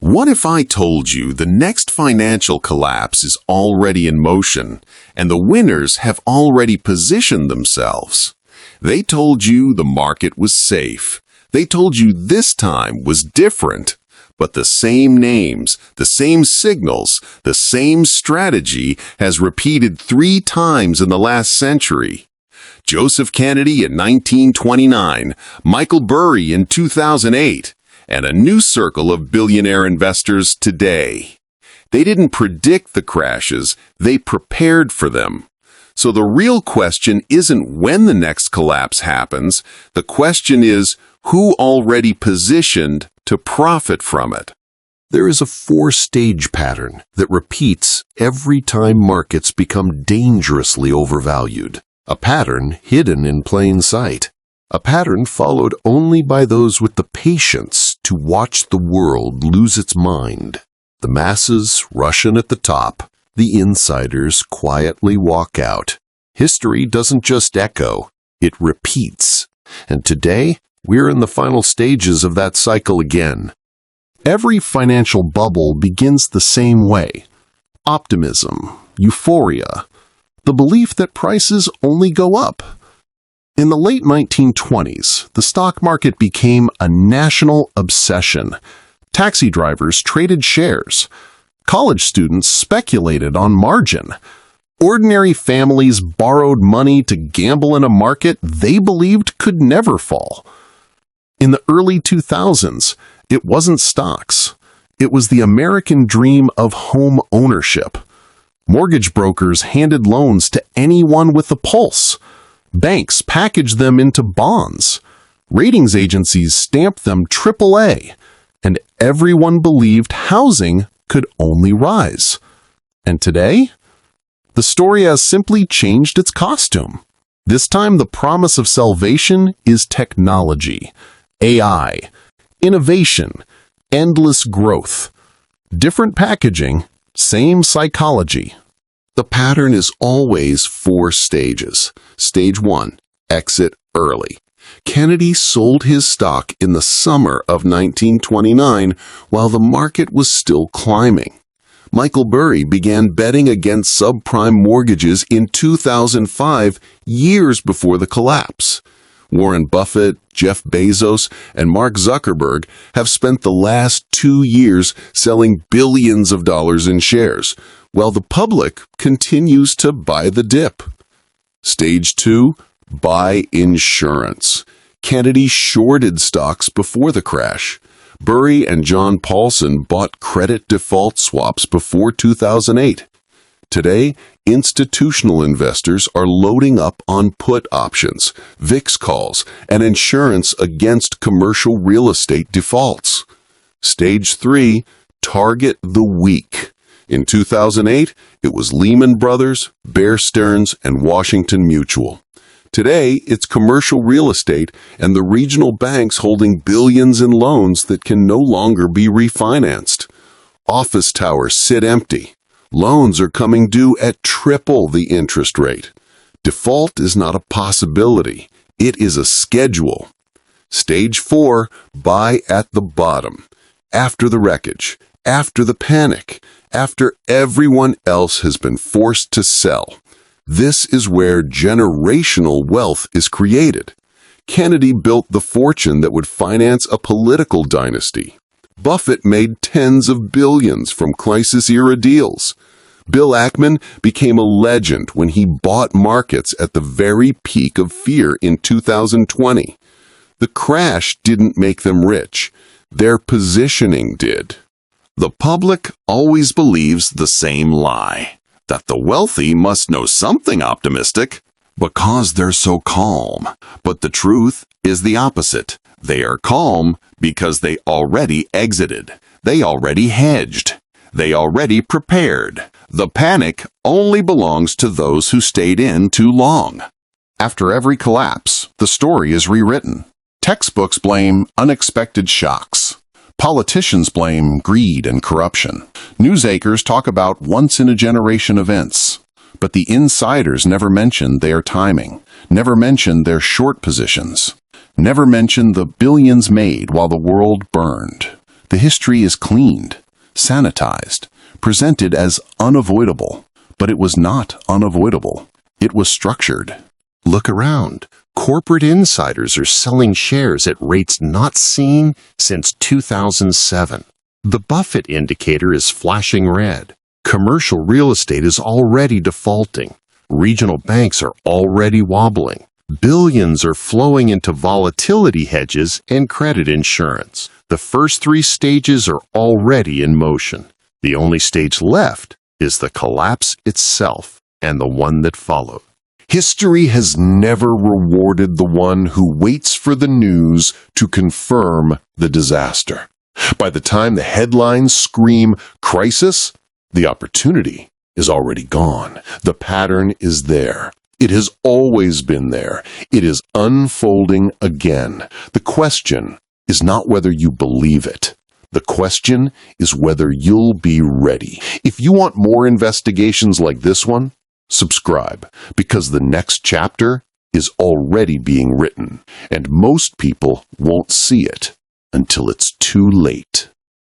What if I told you the next financial collapse is already in motion and the winners have already positioned themselves? They told you the market was safe. They told you this time was different. But the same names, the same signals, the same strategy has repeated 3 times in the last century. Joseph Kennedy in 1929, Michael Burry in 2008, and a new circle of billionaire investors today. They didn't predict the crashes, they prepared for them. So the real question isn't when the next collapse happens, the question is who already positioned to profit from it. There is a 4-stage pattern that repeats every time markets become dangerously overvalued. A pattern hidden in plain sight. A pattern followed only by those with the patience to watch the world lose its mind. The masses rush in at the top. The insiders quietly walk out. History doesn't just echo, it repeats. And today, we're in the final stages of that cycle again. Every financial bubble begins the same way. Optimism, euphoria, the belief that prices only go up. In the late 1920s, the stock market became a national obsession. Taxi drivers traded shares. College students speculated on margin. Ordinary families borrowed money to gamble in a market they believed could never fall. In the early 2000s, it wasn't stocks. It was the American dream of home ownership. Mortgage brokers handed loans to anyone with a pulse. Banks packaged them into bonds. Ratings agencies stamped them AAA. And everyone believed housing could only rise. And today, the story has simply changed its costume. This time, the promise of salvation is technology, AI, innovation, endless growth. Different packaging, same psychology. The pattern is always 4 stages. Stage 1, exit early. Kennedy sold his stock in the summer of 1929 while the market was still climbing. Michael Burry began betting against subprime mortgages in 2005, years before the collapse. Warren Buffett, Jeff Bezos, and Mark Zuckerberg have spent the last 2 years selling billions of dollars in shares, while the public continues to buy the dip. Stage 2, buy insurance. Kennedy shorted stocks before the crash. Burry and John Paulson bought credit default swaps before 2008. Today, institutional investors are loading up on put options, VIX calls, and insurance against commercial real estate defaults. Stage 3, target the weak. In 2008, it was Lehman Brothers, Bear Stearns, and Washington Mutual. Today, it's commercial real estate and the regional banks holding billions in loans that can no longer be refinanced. Office towers sit empty. Loans are coming due at triple the interest rate. Default is not a possibility. It is a schedule. Stage 4, buy at the bottom. After the wreckage, after the panic, after everyone else has been forced to sell. This is where generational wealth is created. Kennedy built the fortune that would finance a political dynasty. Buffett made tens of billions from crisis-era deals. Bill Ackman became a legend when he bought markets at the very peak of fear in 2020. The crash didn't make them rich. Their positioning did. The public always believes the same lie, that the wealthy must know something optimistic because they're so calm. But the truth is the opposite. They are calm because they already exited. They already hedged. They already prepared. The panic only belongs to those who stayed in too long. After every collapse, the story is rewritten. Textbooks blame unexpected shocks. Politicians blame greed and corruption. News anchors talk about once-in-a-generation events. But the insiders never mention their timing, never mention their short positions, never mention the billions made while the world burned. The history is cleaned, sanitized, presented as unavoidable. But it was not unavoidable. It was structured. Look around. Corporate insiders are selling shares at rates not seen since 2007. The Buffett indicator is flashing red. Commercial real estate is already defaulting. Regional banks are already wobbling. Billions are flowing into volatility hedges and credit insurance. The first three stages are already in motion. The only stage left is the collapse itself and the one that followed. History has never rewarded the one who waits for the news to confirm the disaster. By the time the headlines scream crisis, the opportunity is already gone. The pattern is there. It has always been there. It is unfolding again. The question is not whether you believe it. The question is whether you'll be ready. If you want more investigations like this one, subscribe, because the next chapter is already being written, and most people won't see it until it's too late.